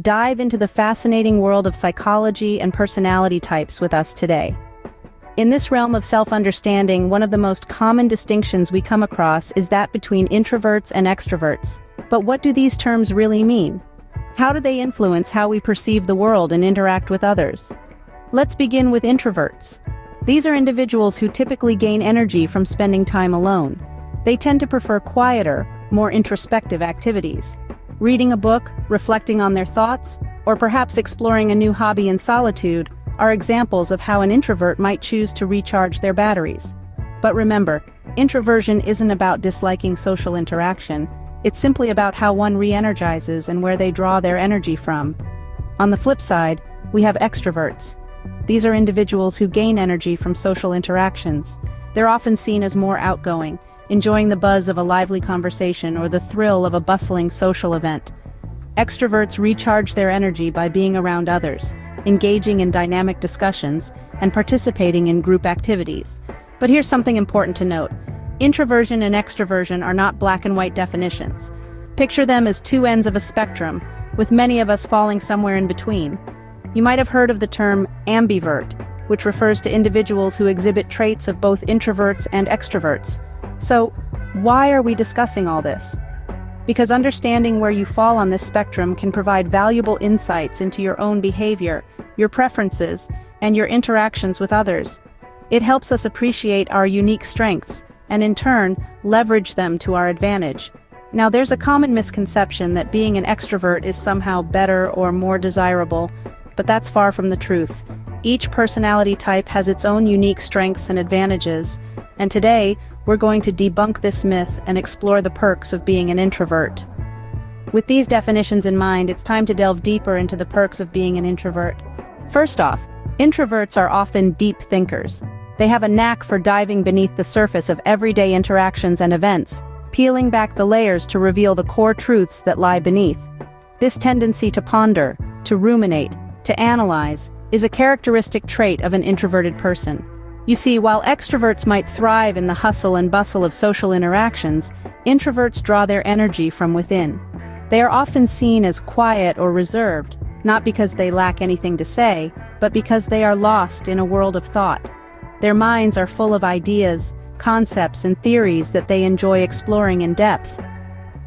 dive into the fascinating world of psychology and personality types with us today. In this realm of self-understanding, one of the most common distinctions we come across is that between introverts and extroverts. But what do these terms really mean? How do they influence how we perceive the world and interact with others? Let's begin with introverts. These are individuals who typically gain energy from spending time alone. They tend to prefer quieter, more introspective activities. Reading a book, reflecting on their thoughts, or perhaps exploring a new hobby in solitude are examples of how an introvert might choose to recharge their batteries. But remember, introversion isn't about disliking social interaction. It's simply about how one re-energizes and where they draw their energy from. On the flip side, we have extroverts. These are individuals who gain energy from social interactions. They're often seen as more outgoing, enjoying the buzz of a lively conversation or the thrill of a bustling social event. Extroverts recharge their energy by being around others, engaging in dynamic discussions, and participating in group activities. But here's something important to note. Introversion and extroversion are not black and white definitions. Picture them as two ends of a spectrum, with many of us falling somewhere in between. You might have heard of the term ambivert, which refers to individuals who exhibit traits of both introverts and extroverts. So, why are we discussing all this? Because understanding where you fall on this spectrum can provide valuable insights into your own behavior, your preferences, and your interactions with others. It helps us appreciate our unique strengths, and in turn, leverage them to our advantage. Now, there's a common misconception that being an extrovert is somehow better or more desirable, but that's far from the truth. Each personality type has its own unique strengths and advantages, and today, we're going to debunk this myth and explore the perks of being an introvert. With these definitions in mind, it's time to delve deeper into the perks of being an introvert. First off, introverts are often deep thinkers. They have a knack for diving beneath the surface of everyday interactions and events, peeling back the layers to reveal the core truths that lie beneath. This tendency to ponder, to ruminate, to analyze, is a characteristic trait of an introverted person. You see, while extroverts might thrive in the hustle and bustle of social interactions, introverts draw their energy from within. They are often seen as quiet or reserved, not because they lack anything to say, but because they are lost in a world of thought. Their minds are full of ideas, concepts, and theories that they enjoy exploring in depth.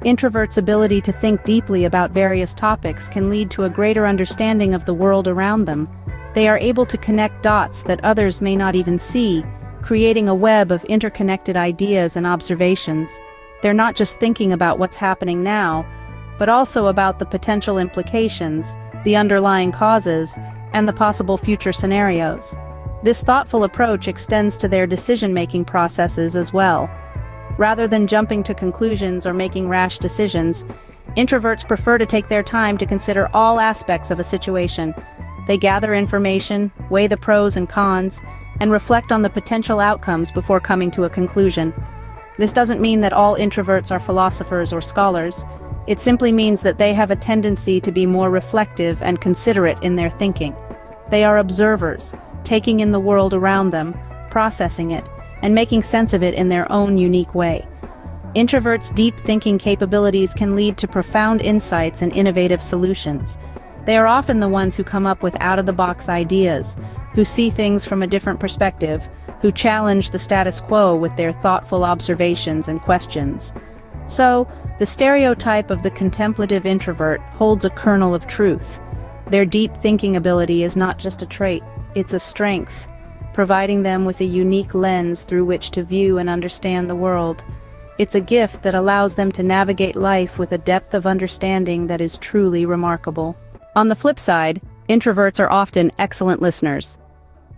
Introverts' ability to think deeply about various topics can lead to a greater understanding of the world around them. They are able to connect dots that others may not even see, creating a web of interconnected ideas and observations. They're not just thinking about what's happening now, but also about the potential implications, the underlying causes, and the possible future scenarios. This thoughtful approach extends to their decision-making processes as well. Rather than jumping to conclusions or making rash decisions, introverts prefer to take their time to consider all aspects of a situation. They gather information, weigh the pros and cons, and reflect on the potential outcomes before coming to a conclusion. This doesn't mean that all introverts are philosophers or scholars. It simply means that they have a tendency to be more reflective and considerate in their thinking. They are observers, taking in the world around them, processing it, and making sense of it in their own unique way. Introverts' deep thinking capabilities can lead to profound insights and innovative solutions. They are often the ones who come up with out-of-the-box ideas, who see things from a different perspective, who challenge the status quo with their thoughtful observations and questions. So, the stereotype of the contemplative introvert holds a kernel of truth. Their deep thinking ability is not just a trait, it's a strength, providing them with a unique lens through which to view and understand the world. It's a gift that allows them to navigate life with a depth of understanding that is truly remarkable. On the flip side, introverts are often excellent listeners.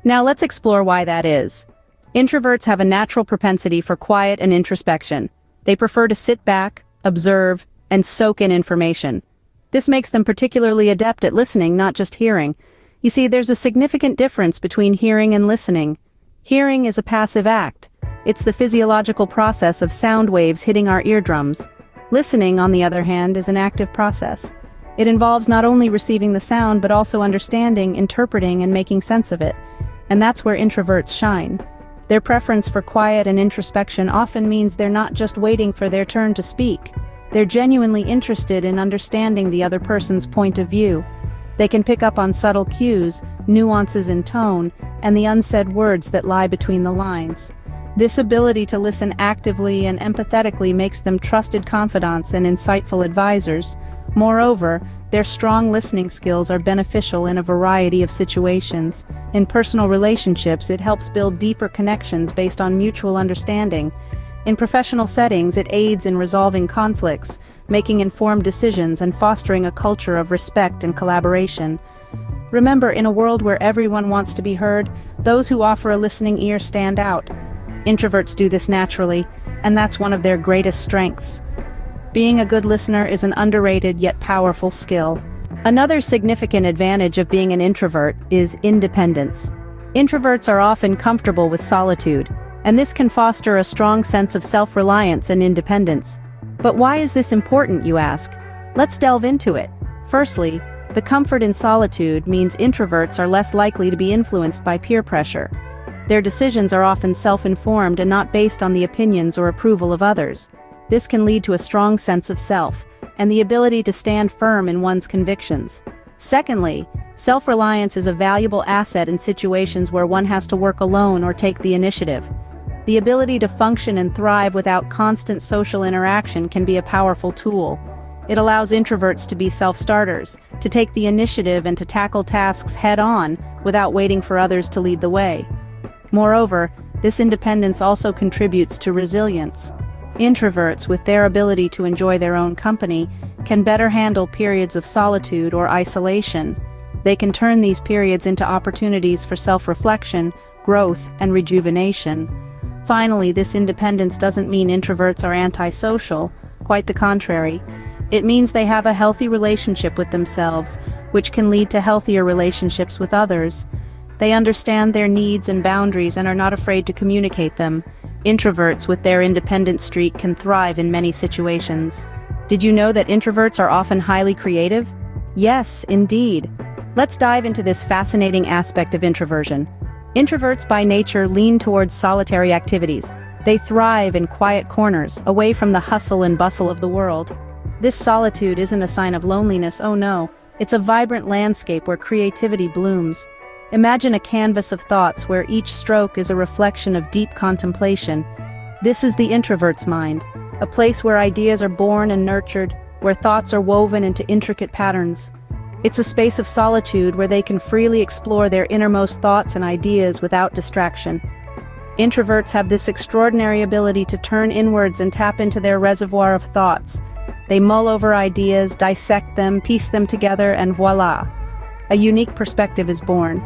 Now let's explore why that is. Introverts have a natural propensity for quiet and introspection. They prefer to sit back, observe, and soak in information. This makes them particularly adept at listening, not just hearing. You see, there's a significant difference between hearing and listening. Hearing is a passive act. It's the physiological process of sound waves hitting our eardrums. Listening, on the other hand, is an active process. It involves not only receiving the sound, but also understanding, interpreting, and making sense of it. And that's where introverts shine. Their preference for quiet and introspection often means they're not just waiting for their turn to speak. They're genuinely interested in understanding the other person's point of view. They can pick up on subtle cues, nuances in tone, and the unsaid words that lie between the lines. This ability to listen actively and empathetically makes them trusted confidants and insightful advisors. Moreover, their strong listening skills are beneficial in a variety of situations. In personal relationships, it helps build deeper connections based on mutual understanding. In professional settings, it aids in resolving conflicts, making informed decisions, and fostering a culture of respect and collaboration. Remember, in a world where everyone wants to be heard, those who offer a listening ear stand out. Introverts do this naturally, and that's one of their greatest strengths. Being a good listener is an underrated yet powerful skill. Another significant advantage of being an introvert is independence. Introverts are often comfortable with solitude, and this can foster a strong sense of self-reliance and independence. But why is this important, you ask? Let's delve into it. Firstly, the comfort in solitude means introverts are less likely to be influenced by peer pressure. Their decisions are often self-informed and not based on the opinions or approval of others. This can lead to a strong sense of self, and the ability to stand firm in one's convictions. Secondly, self-reliance is a valuable asset in situations where one has to work alone or take the initiative. The ability to function and thrive without constant social interaction can be a powerful tool. It allows introverts to be self-starters, to take the initiative and to tackle tasks head-on without waiting for others to lead the way. Moreover, this independence also contributes to resilience. Introverts, with their ability to enjoy their own company, can better handle periods of solitude or isolation. They can turn these periods into opportunities for self-reflection, growth, and rejuvenation. Finally, this independence doesn't mean introverts are antisocial. Quite the contrary. It means they have a healthy relationship with themselves, which can lead to healthier relationships with others. They understand their needs and boundaries and are not afraid to communicate them. Introverts with their independent streak can thrive in many situations. Did you know that introverts are often highly creative? Yes, indeed. Let's dive into this fascinating aspect of introversion. Introverts by nature lean towards solitary activities. They thrive in quiet corners, away from the hustle and bustle of the world. This solitude isn't a sign of loneliness, oh no. It's a vibrant landscape where creativity blooms. Imagine a canvas of thoughts where each stroke is a reflection of deep contemplation. This is the introvert's mind, a place where ideas are born and nurtured, where thoughts are woven into intricate patterns. It's a space of solitude where they can freely explore their innermost thoughts and ideas without distraction. Introverts have this extraordinary ability to turn inwards and tap into their reservoir of thoughts. They mull over ideas, dissect them, piece them together, and voila! A unique perspective is born.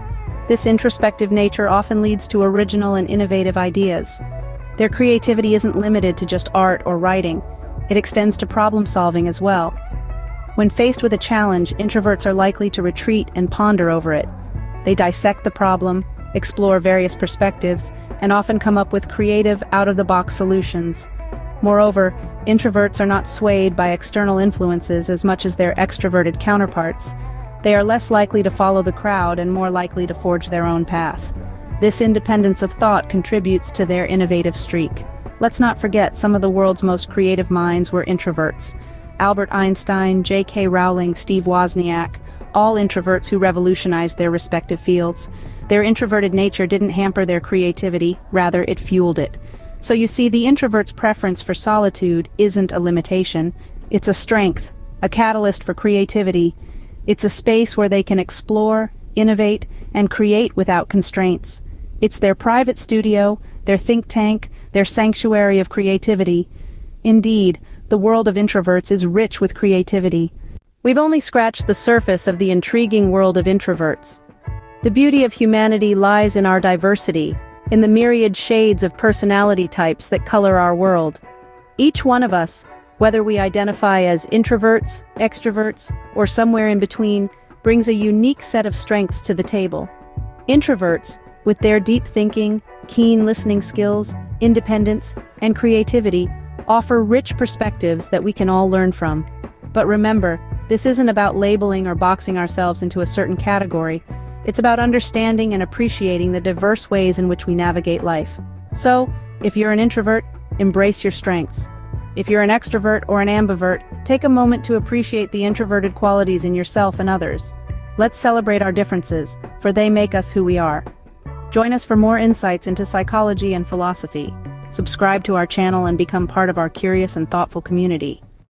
This introspective nature often leads to original and innovative ideas. Their creativity isn't limited to just art or writing. It extends to problem solving as well. When faced with a challenge, introverts are likely to retreat and ponder over it. They dissect the problem, explore various perspectives, and often come up with creative, out-of-the-box solutions. Moreover, introverts are not swayed by external influences as much as their extroverted counterparts. They are less likely to follow the crowd and more likely to forge their own path. This independence of thought contributes to their innovative streak. Let's not forget some of the world's most creative minds were introverts. Albert Einstein, J.K. Rowling, Steve Wozniak, all introverts who revolutionized their respective fields. Their introverted nature didn't hamper their creativity, rather it fueled it. So you see, the introvert's preference for solitude isn't a limitation. It's a strength, a catalyst for creativity. It's a space where they can explore, innovate, and create without constraints. It's their private studio, their think tank, their sanctuary of creativity. Indeed, the world of introverts is rich with creativity. We've only scratched the surface of the intriguing world of introverts. The beauty of humanity lies in our diversity, in the myriad shades of personality types that color our world. Each one of us, whether we identify as introverts, extroverts, or somewhere in between, brings a unique set of strengths to the table. Introverts, with their deep thinking, keen listening skills, independence, and creativity, offer rich perspectives that we can all learn from. But remember, this isn't about labeling or boxing ourselves into a certain category. It's about understanding and appreciating the diverse ways in which we navigate life. So, if you're an introvert, embrace your strengths. If you're an extrovert or an ambivert, take a moment to appreciate the introverted qualities in yourself and others. Let's celebrate our differences, for they make us who we are. Join us for more insights into psychology and philosophy. Subscribe to our channel and become part of our curious and thoughtful community.